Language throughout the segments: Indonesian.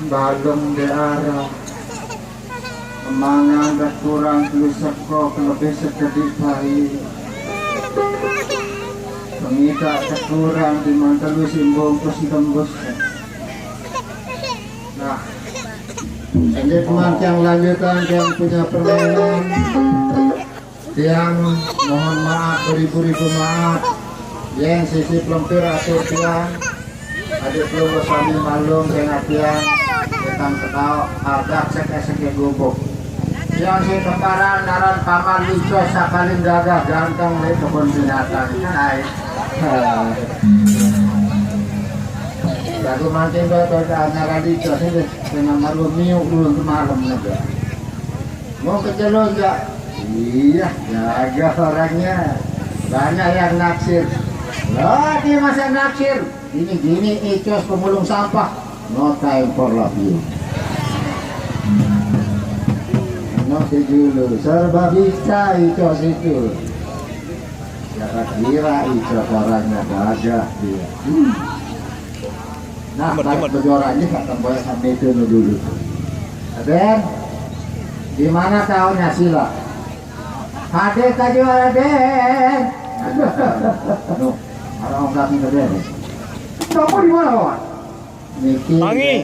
Balong di arah Mangan dah kurang tulisak kok lebih sedikit bayi Pengita tak kurang di mantel simbongkus tembus. Nah, ini teman yang lanjutan yang punya permainan yang mohon maaf beribu-ribu maaf yang sisi pelempir atau tiang adik belum bersama malung dengan tiang tentang ketau ada cek gubuk Yang si keparan naran paman lico sakalin gagah ganteng di kebun binatang kan. Lagu mancing betul naran lico sini dengan malu miuk dulu malam naga. Mau kecelon enggak? Iya, jaga orangnya. Banyak yang naksir. Loh, dia masa naksir. Gini icos pemulung sampah. No time for love you. No dulu, serba bisa icos itu. Jangan kira icos orangnya gagah dia. Nah, kalau berjualannya gak tempoyak sampai itu dulu. Aden, gimana tahunnya sila? Hadir tadi Aden. Nuh, orang kami Aden. Kamu di mana kawan? Niki. Tangi.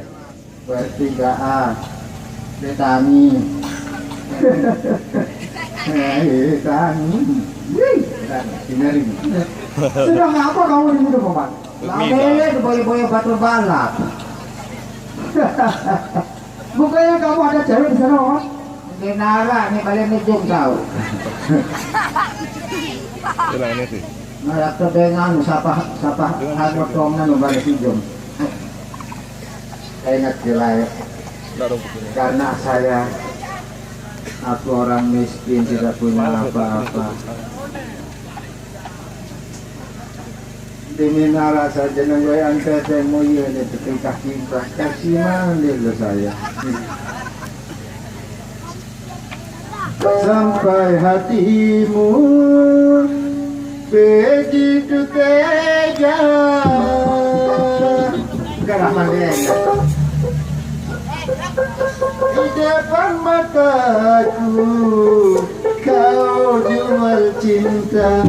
Bertigaan. Betani. Tangi. Wih, ini. Sedang apa kamu di muda paman? Lama boya-boya batu balap. Bukannya kamu ada cewek di sana, Om? Di Nara, nih kalian ngejung tahu. Ini sih. Nggak kebengan, siapa hangat komna nubalik hijau. Saya ingat jelek. Karena aku orang miskin, tidak punya apa-apa. Di Minara saja nunggu tete moye ni ketika kita kasih mandil saya. Sampai hatimu begitu tega. Gerah mandil. Di depan mataku kau jual cinta.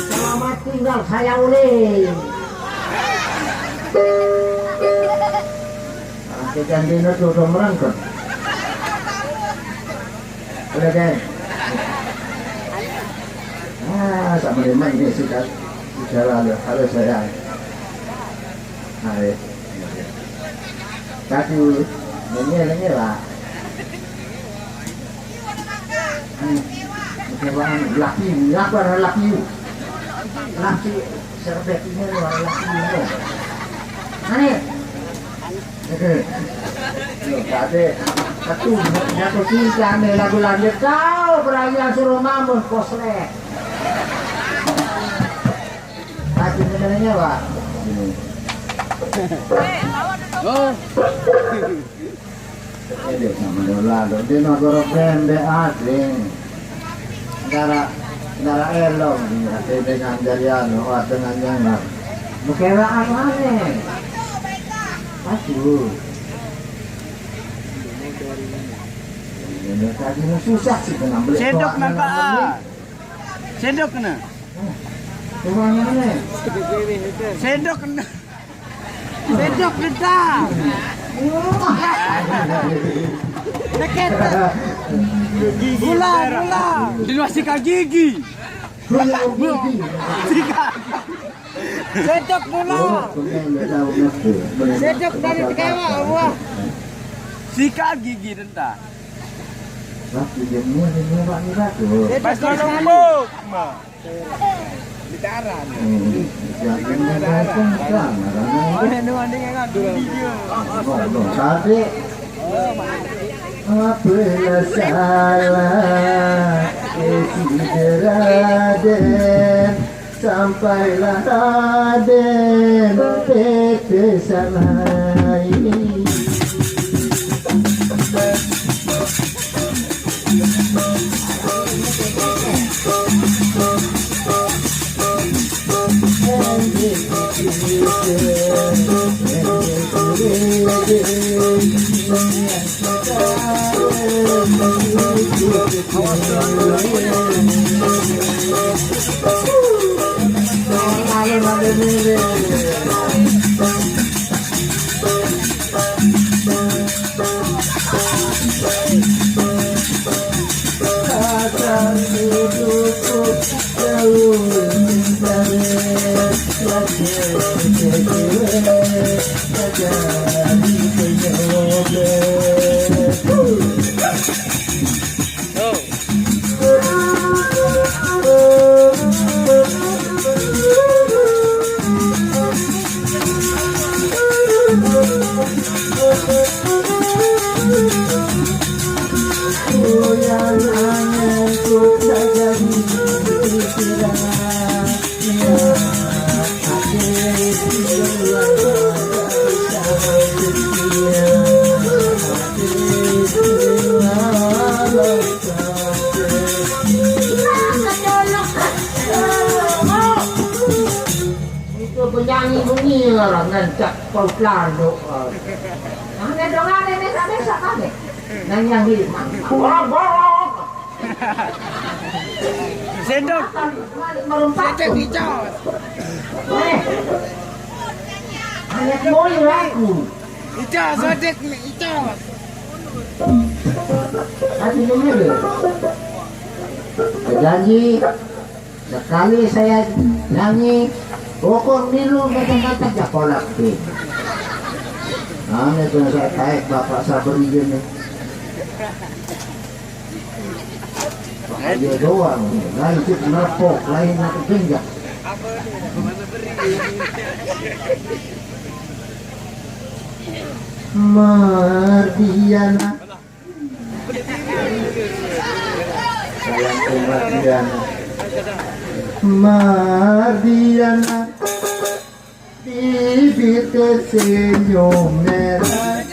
Selamat tinggal saya uling. Kita dino tuh merangkut. Boleh kan? Sama memang ini sudah lalu harus saya. Hai. Tadi ini lah. Kewan laki serbet ini laki ini. Mana? Kade, satu tiga nih lagu lanjut kau perayaan suruh mamun posre. Hati sebenarnya pak. Oh. Ini sama lalu di negara pembe asing. Negara elong dengan jarian, dengan jangan. Bukera apa nih? Aduh. Ini tadi susah sih kena beli. Sendok nak sendok kena. Kemana nih? Sendok kena. Sendok kena. Deket. Gula. Diluasikan gigi. Sikat. Sendok gula. Sendok dari kewa. Wah. Sikat gigi rentah. Tapi dia ini batu. Pasal nombok. Bitaran. Jangan datang Tadi apabila salah Raden sampailah Raden PT salah ini. Penyanyi bunyi orang ngancak pelan doa. Ada doa nenek desa kan? Nanyang di bolong. Sendok. Sendok hijau. Hanya mau aku. Hijau, sendok hijau. Hati dulu. Janji sekali saya nyanyi pokok milu kata-kata ya kolak deh. Nah, itu saya tarik bapak sabar ini. Dia doang, lain itu nerpok, lain aku pinjak. Mardiana, sayang Mardiana. Mardiana, bibir tersenyum merah.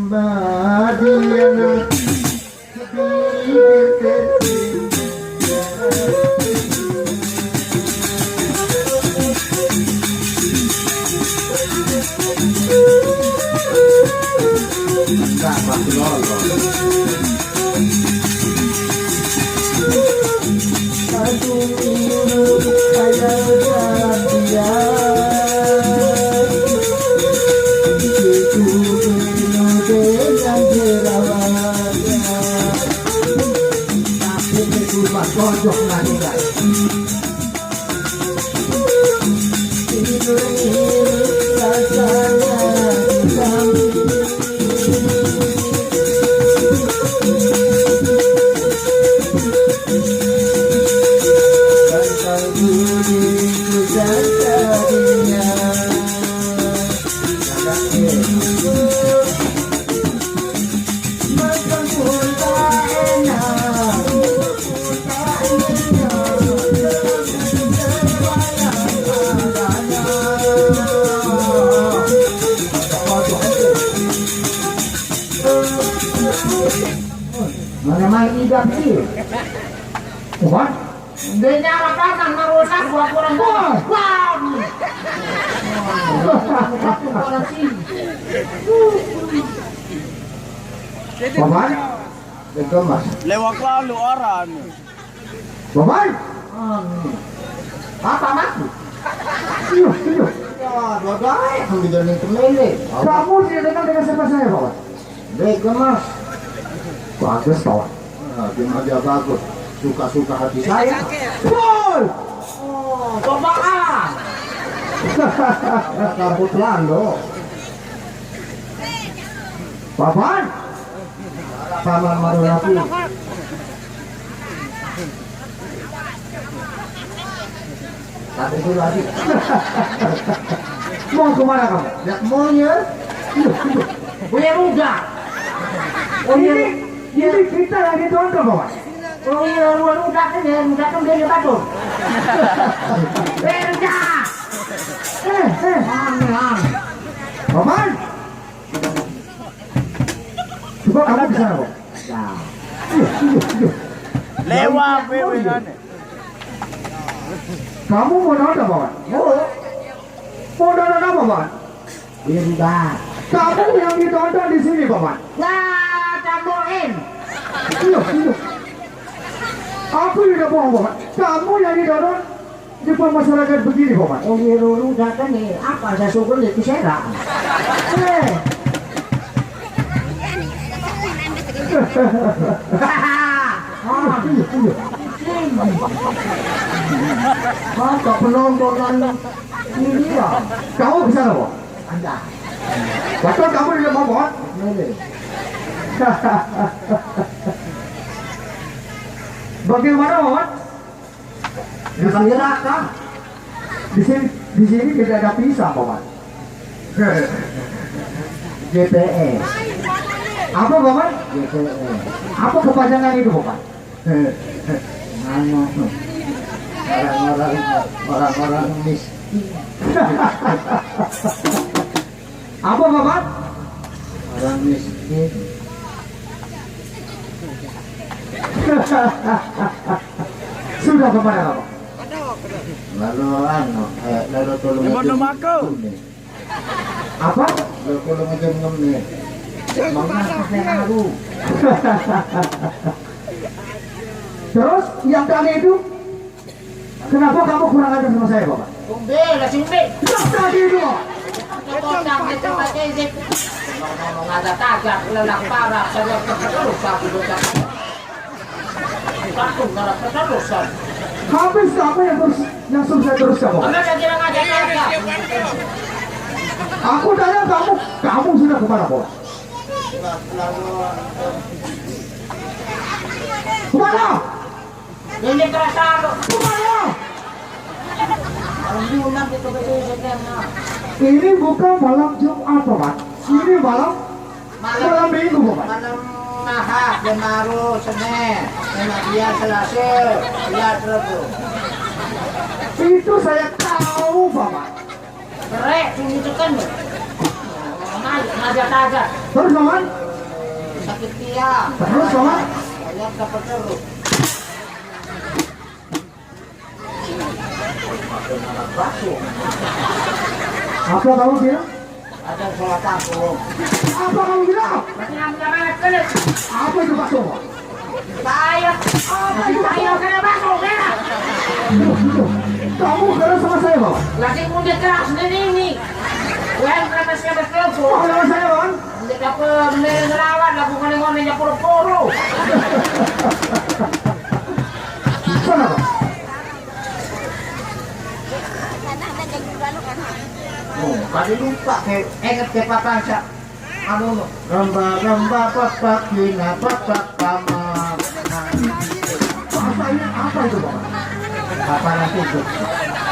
Mardiana, bibir tersenyum merah. Pojok nanti guys. Mana main idam sih? What? Dia nyala pasang merusak buat orang bos. Paman? Itu mas. Lewat lalu orang. Paman? Apa mas? Iya. Ya, dodai. Kamu dijalan kemele. Kamu tidak dengar dengan siapa saya, Paman? Baik, mas. Bagus, Paman. Tim aja bagus. Suka-suka hati saya. Pol! Oh, cobaan. Kabut lando. Paman? Paman Marulaku. Tapi itu lagi. Mau kemana kamu? Ya, maunya. Punya muda. Oh, ini kita lagi tonton, Paman. Oh iya, luar udah kan dia batu. Berja. Mangan. Paman. Coba kamu di sana, Pak. Ya. Lewat wewengan. Kamu mau nonton, Paman? Mau nonton apa, Paman? Berja. Kamu yang ditonton di sini, Paman. Nah, tambohin. Iya. Aku tidak bohong, Paman. Kamu yang didorong di masyarakat begini, Paman. Oh, iya, lu datang nih. Apa saya syukur itu saya? Mantap penontonan ini ya. Kamu bisa nggak, Pak? Anda. Waktu kamu tidak mau, Pak? Bagaimana, Paman? Di sini raka. Di sini tidak ada pisah, Paman. GPE. Apa, Paman? GPE. Apa kepanjangan itu, Paman? Orang-orang miskin. Apa, Paman? Orang miskin. Sudah kepada kamu? Lalu tolong apa? Lalu tolong aja nih. Terus yang tadi itu kenapa kamu kurang ajar sama saya, Bapak? Umbe, kasih umbe. Yang tadi itu. Tentang itu pakai zip. Ngomong ada tagak, lelak parah, saya terus aku bocah. Takut darah keterusan. Habis apa yang suruh saya teruskan, Bapak? Anda jangan ngajak tagak. Aku tanya kamu sudah kemana, Bapak? Kemana? Ini kerasa kemana? Ini bukan malam Jumat, Pak. Ini malam Minggu, Pak. Malam Ahad, Jumat, Senin, kemudian Selasa, Rabu, Rabu. Itu saya tahu, Bapak. Kerek, tunjukkan. Ngajak aja. Terus, Paman? Sakit tiap. Terus, Paman? Saya dapat terus. Apa kamu bilang? Ada salah satu. Apa kamu bilang? Apa itu bakso? Saya. Apa itu saya kena bakso, kena? Kamu keras sama saya, Bapak? Lagi muda keras ini. Wen kata siapa telepon? Oh, sama saya, Bapak? Hindi ka pa nilalawan, lagu ngani-ngani niya puro-puro. Sana, Pak? Oh, kali lupa ingat kay Papa siya. Ano no? Ramba papak hina papak pama. Apa itu, Bapak? Papa lang tugot.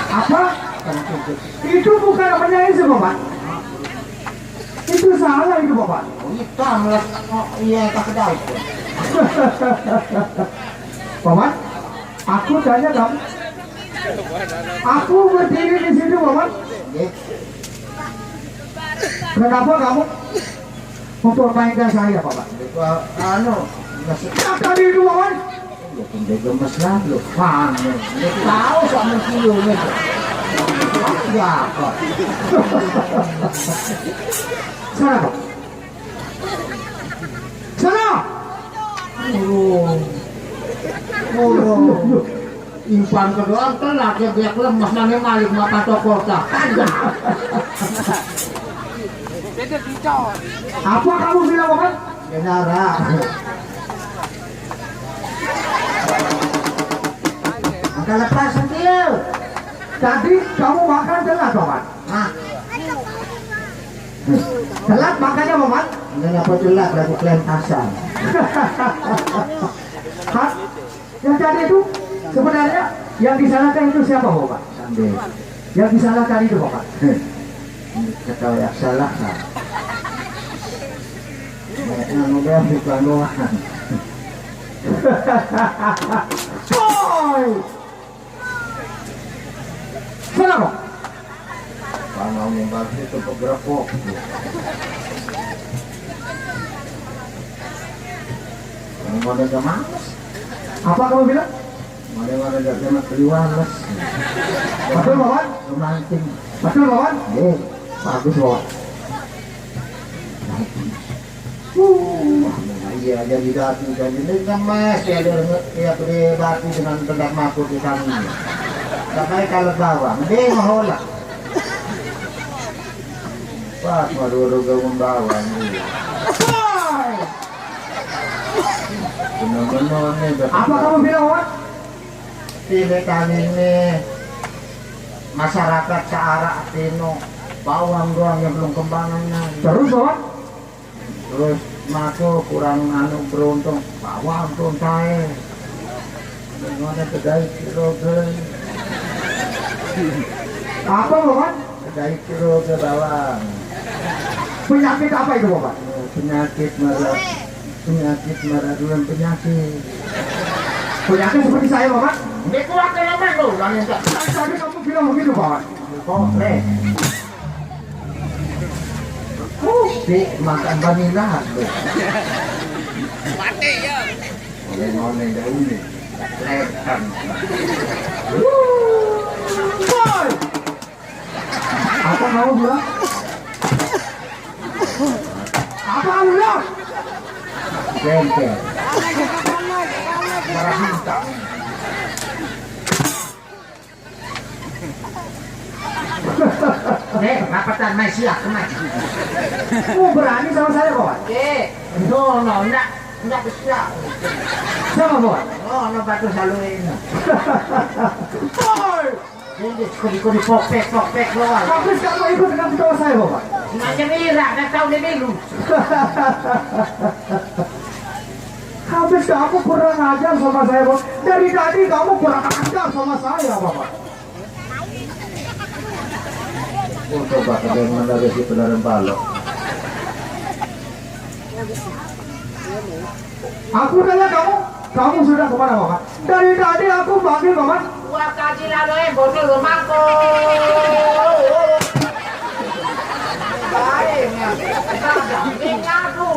Apa? Parang tugot. Itu bukan penyanyi sih, Bapak. Itu salah itu, Bapak. Oh, ito malas iya kakadaw ko. Bapak, aku tanya kamu. Aku berdiri di situ, Bapak. Eh, Kenapa kamu mempermainkan saya, Bapak? ito ano, nasa Yang tadi itu, Bapak. hindi gemes lalo. Paano? Hindi tao sa mga kilometer. Apa? Sana, Pak. Sana. Puro. Impan ko doon, talak, yung biyak lemas na may malik mapatokota. Kanda! Apa kamu bilang, Bapak? Genara. Ang kalapasan kayo. Tadi kamu makan telat, Bapak. Ah, Telat makannya, Bapak. hindi na po tulak, lagu klentasan. Hah? Yang tadi itu sebenarnya yang disalahkan itu siapa, Bapak? Sambil, Yang disalahkan itu, Bapak. hindi ka tawayak salah na. May ano ba, may panuhan. Boy! Sana, Pak. Paano mo ba ito pag-grafo? Ang mga nagamas. Apa kamu bilang? Mga nagamas kaliwalas. Betul, Bapak? Romantic. Betul, Bapak? Eh, bagus Bapak. Iya, jadi dati jadi ini kan mas ya bati dengan tendak makut di kami. Sampai kalau bawang, dia mahola. Pas maduro gawang bawang. Benar-benar nih. Apa kamu bilang, Bapak? Pilih kali ini masyarakat searah Tino bawang doang yang belum kembangannya. Terus, Bapak? Terus masuk kurang anu beruntung bawang pun saya. Bagaimana kedai kilo Apa, Bapak? kedai kilo ke bawang. Penyakit apa itu, Bapak? Penyakit maradulan penyakit. Penyakit seperti saya, Bapak? Hindi ko akin naman lo. Langin ka. Tadi kamu bilang begitu, Bapak. Komple. Di makan vanilla. Mati ya. Oleh-oleh daun. Lekan. Boy! Apa kamu bilang? Apa kamu bilang? Gempel. Marah minta. Rapatan may siya kemana? Kamu berani sama saya, Bapak? No, enggak bisa. Sama, Bapak? No, batu saluin. Boy! Hindi, kudi pokpek keluar. Habis kamu ikut dengan ketawa saya, Bapak? Sengaja mirak, dah tahu dia biru. Habis kamu kurang ajar sama saya, Bapak. Dari tadi kamu kurang ajar sama saya, Bapak. Oh, coba bagaimana dari si pedaran balok. Aku tanya kamu sudah kemana, Bapak? Dari tadi aku panggil, Bapak. Wah kaji lalu botol lumako. Baik ya. Ngadu.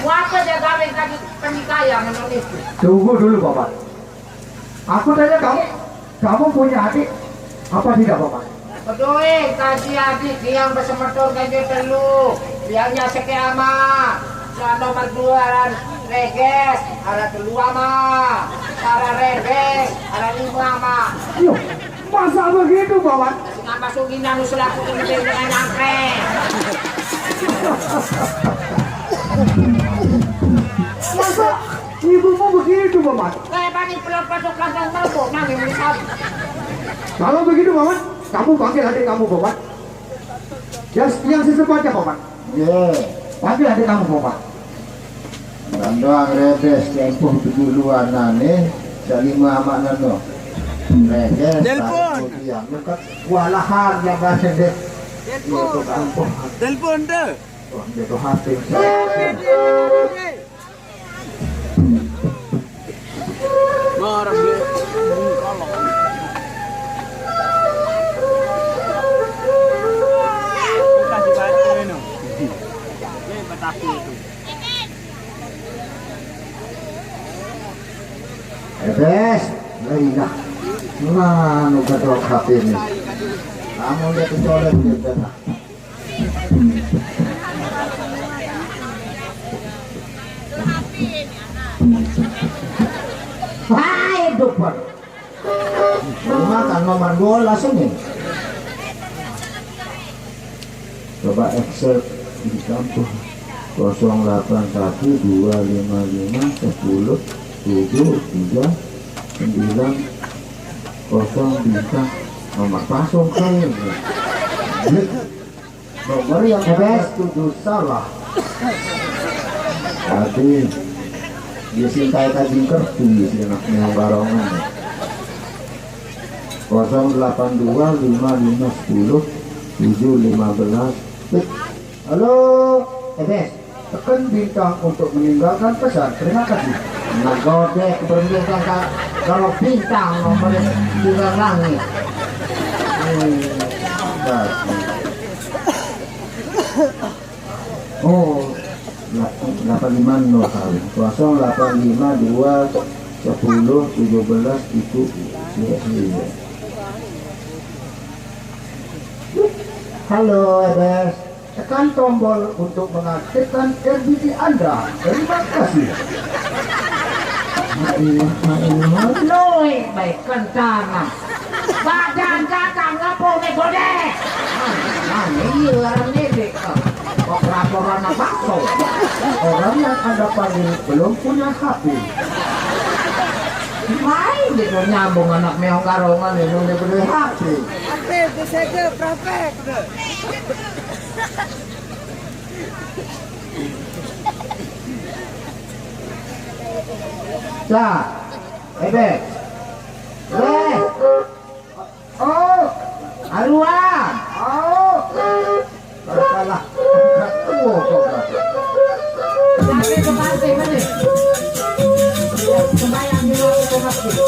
Wapa jaga kaji penikaya menurut itu. Tunggu dulu, Bapak. Aku tanya kamu punya adik apa tidak, Bapak? Betul, kaji adik yang bersemetur kaji telu. Biarnya sekiama. Nomor 2 reges, ada kedua mah, ada reges, ada lima mah. Yo, masa begitu, Bapak? Nggak masukin dan usul aku ini dengan nyangke. Masa ibumu begitu, Bapak? Kayak bani pelot masuk langsung melebok, nangis melisap. Kalau begitu, Bapak, kamu panggil adik kamu, Bapak. Yang secepatnya, Bapak. Ye, Panggil adik kamu, Bapak. doang redes tempoh duluan nane salima makna no. Redes. Telepon. Yang dekat walahan yang ada deh. Telepon. Telepon dah. Wah, dia tuh hati. Marah dia. Kalau. Kasih bantu ini. Ini bataki itu. Redes, lailah. Mana kedok hati ini? Kamu dia kecolek dia tengah. Hai duper. Makan nomor bola sini. Coba Excel di kampung 08125510 7 3 9 0 bisa nomor pasung saya. Nomor yang best 7 salah. Tadi disintai kajing kerti anaknya barongan 0825510715. Halo Ebes, tekan bintang untuk meninggalkan pesan. Terima kasih. Nagodek berbincang kalau bintang nomor tinggal langit. Oh 850 kali 0852 10 17 itu ya. Halo Ebes, tekan tombol untuk mengaktifkan RBD Anda. Terima kasih. Lôi bảy cân ta mà ba đàn ra càng ngapô này có đe Ini orang ini kok laporan bakso. Orang yang ada paling belum punya HP. Main gitu nyambung anak meong karongan ini udah beli HP. Apa itu saya perfect. Cak, Ebek. Oh, aruan. Oh, salah. Tua kok. Sampai ke pantai mana? Sembayang di laut ke masjid.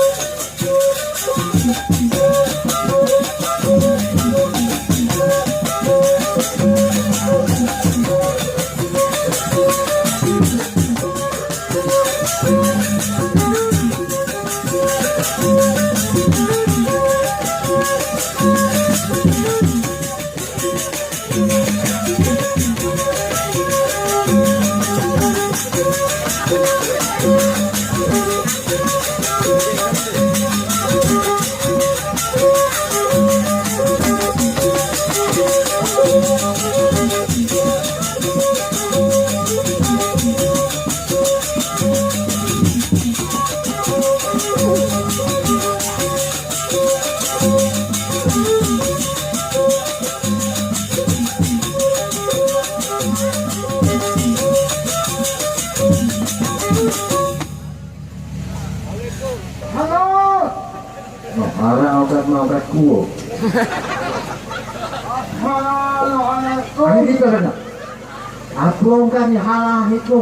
Arah obat kuo. Ini kita kena. Aku kan halang itu.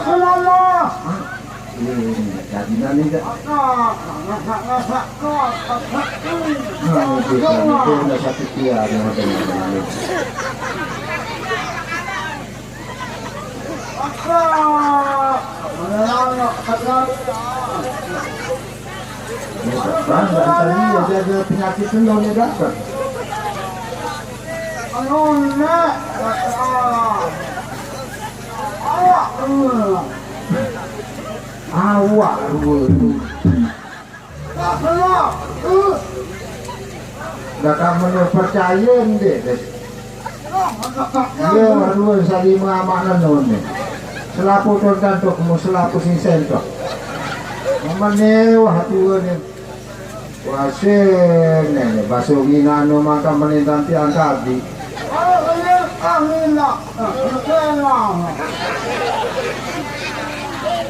Allah. Jadi nanti kita. Kita satu tiar yang ada ini. Bangga tadi ada penyakit yang datang. Awak dulu. Gak kamu percaya deh. Iya, dulu saling mengamalkan nih. Selaku tonton kamu selaku sing sentok. Mamane wah tuane. Wasen nih baso ginano maka menintan tiang kaki.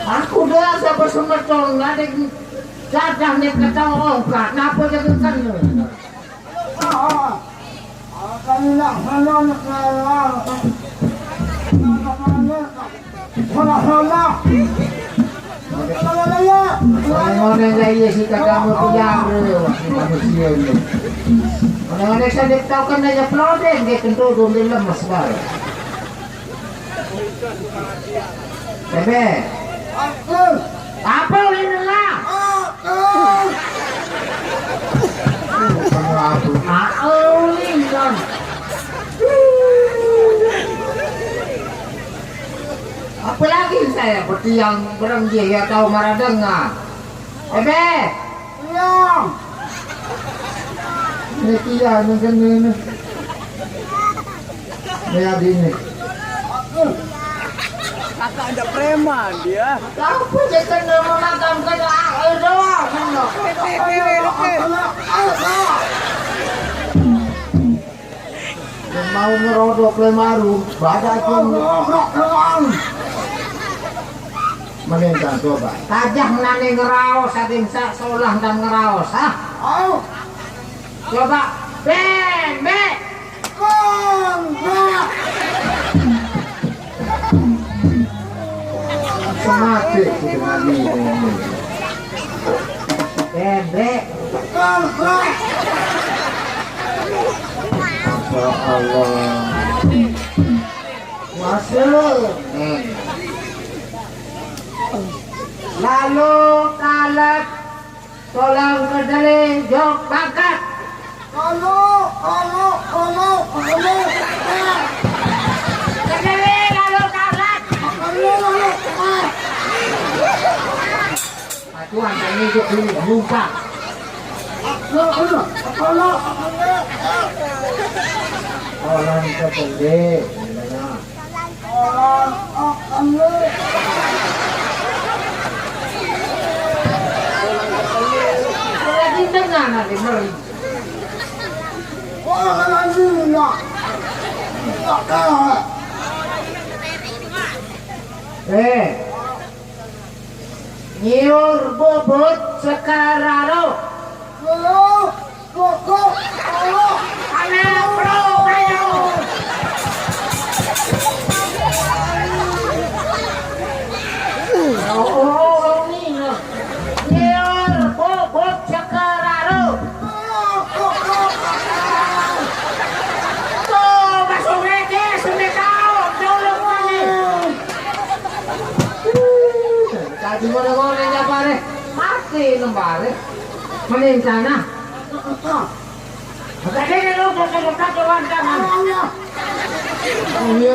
Aku dah sampai semetong ada cadah nih ketang ongkat. Napa jadi kan? Mana gaya sih katamu pujang manusia ni. Mana saya dik tahu kan aja pelodeng dia kentut dulu lemas sekali. Bebe. Apa ini lah? Lindon. Apa lagi saya seperti yang berenggi ya tahu marah dengar. Bebe. Ini tiang mungkin ini. Lihat ini. Kakak ada preman dia. Apa je kena makan kena air doang. Mau merodok lemaru, badak pun menentang coba. Tajah nani ngeraos ading sak solah dan ngeraos ha. Coba ben. Semati dengan ini. Ben. Ya Allah. Masuk. Lalu kalat tolong kedele jok bakat. Kedele lalu kalat. Tuhan ini jok dulu buka. Orang kedele. Lagi dengar nanti beri. Nyiur bobot sekararo. Anak bro kayo. Oh, ini. Nyiur bobot sekararo. Tuh, masuk lagi, sudah tahu. Tolong kami. Tadi boleh-boleh ya pare. Mati lembare. Menintana. Kadang lu kok kawan jangan. Iya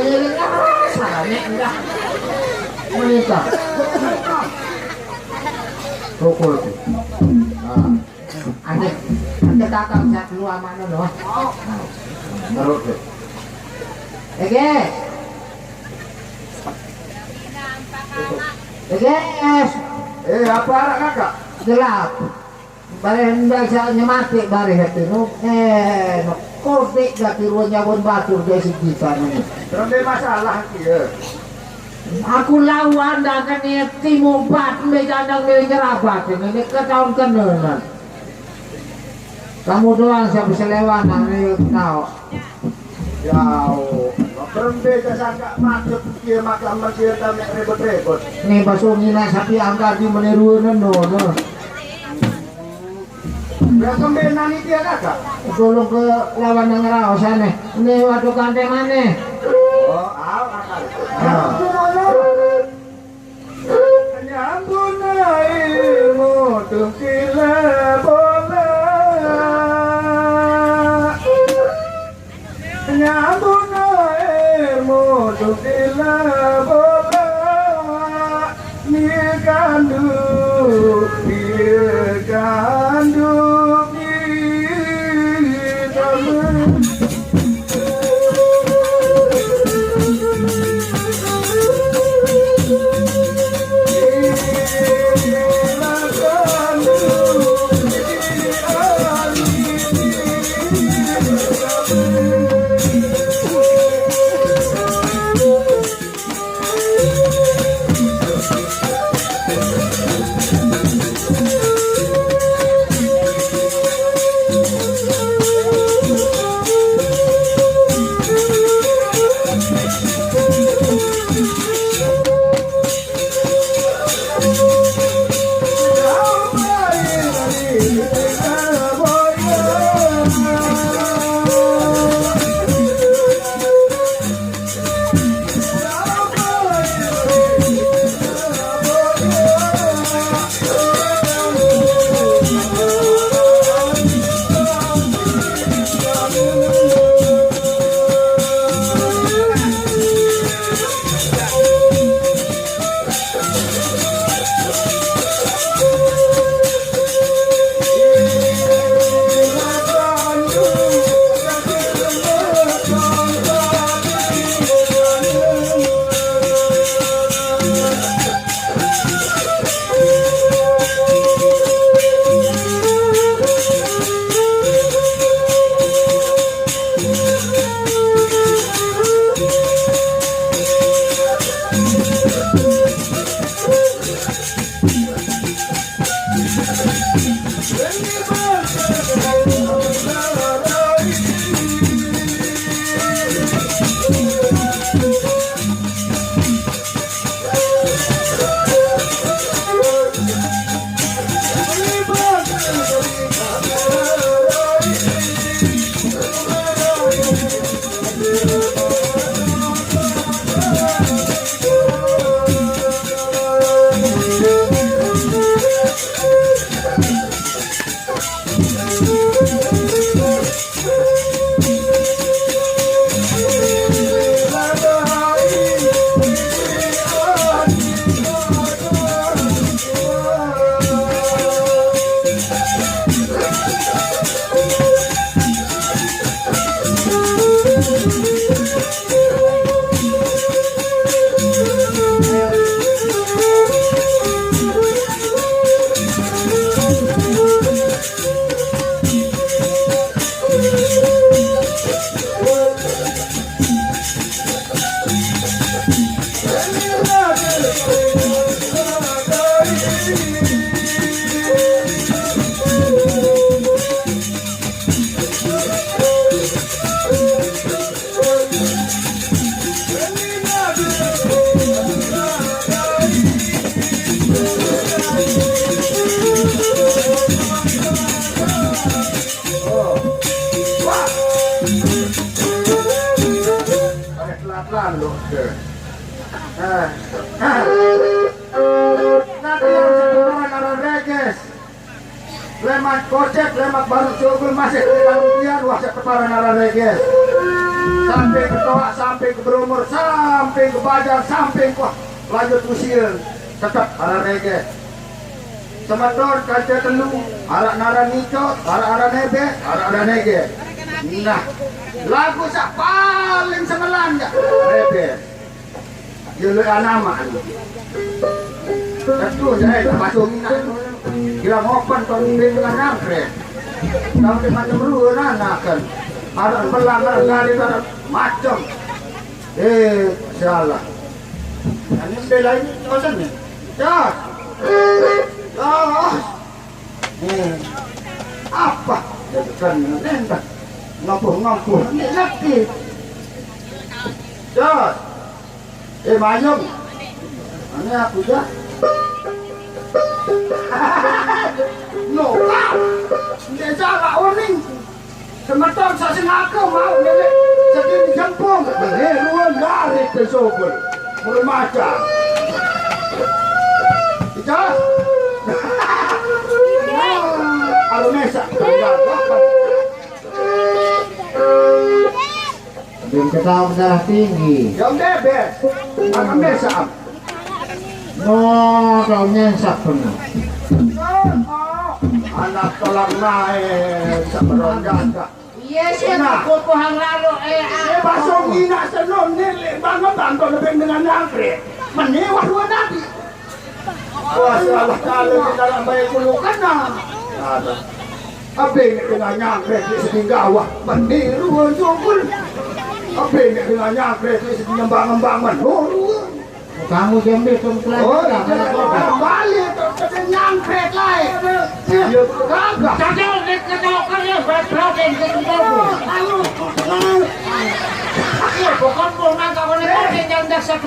salahnya enggak. Menita. Pukul. Anda kakak saya keluar mana loh? Taruh deh. Ege. Apa arah kakak? Gelap. Bare hendak saya nyemati bare hati nu. No kodik gak tirunya pun batur dari segitan ini. Terus masalah dia. Aku lawan dengan ni timu bat mejandang ni nyerabat ini ketahuan kenalan. Kamu doang saya bisa lewat ni tahu. Jauh. Berhenti kesangka macet dia makan masih tak ribet-ribet. Ni basungina sapi angkat di meniruan no. Berapa kembenan itu ya kakak? Tolong ke lawan yang rau sana. Ini waktu kante mana? Oh, kakak. Nyambung airmu tuh kila bola. Nyambung airmu tuh kila bola. ganduk lalu nanti yang sebenarnya naran reges lemak kocek lemak baru cugul masih di dalam pian wasit perpara naran reges sampai ke toak sampai ke berumur sampai ke bajar sampai ke lanjut usil tetap naran reges semador kaca telu arak naran nikot arak nebe arak nege nah lagu sak paling semelan ya rebe jelu anama tentu saya masuk minat kira ngopan ton dengan nangkre kalau di macam ruan akan ada pelanggar ngari macam salah ini bela ini kosan nih ya apa kan nentang ngampur ini ngerti Jos Mayung ini aku dah no dia salah warning semeton saya sengaja mau ini segini jempung ruang garis tersebut bermaca Jos Alunesa belum ketahuan darah tinggi yang bebas akan besar No, daw nyensap benar. Anak tolak naik sa barangay ka. Iya sih, aku pohang lalu Basong ina sa noon nili, bangon tanto na dengan nyangkre. Maniwas mo natin. Salah kali di dalam bayi kulukan na. Ada. Abing dengan nyangkre di sini gawah. Bandiru ang sungkul. Abing dengan nyangkre di sini ngembang-ngembangan. Kamu jambil kempelan. Oh, balik ke nyangkre lai. Iya, kagak. Kakak, ketawa kalian berapa yang ketemu? Iya, bukan mau nangkap orang yang jangan dasar.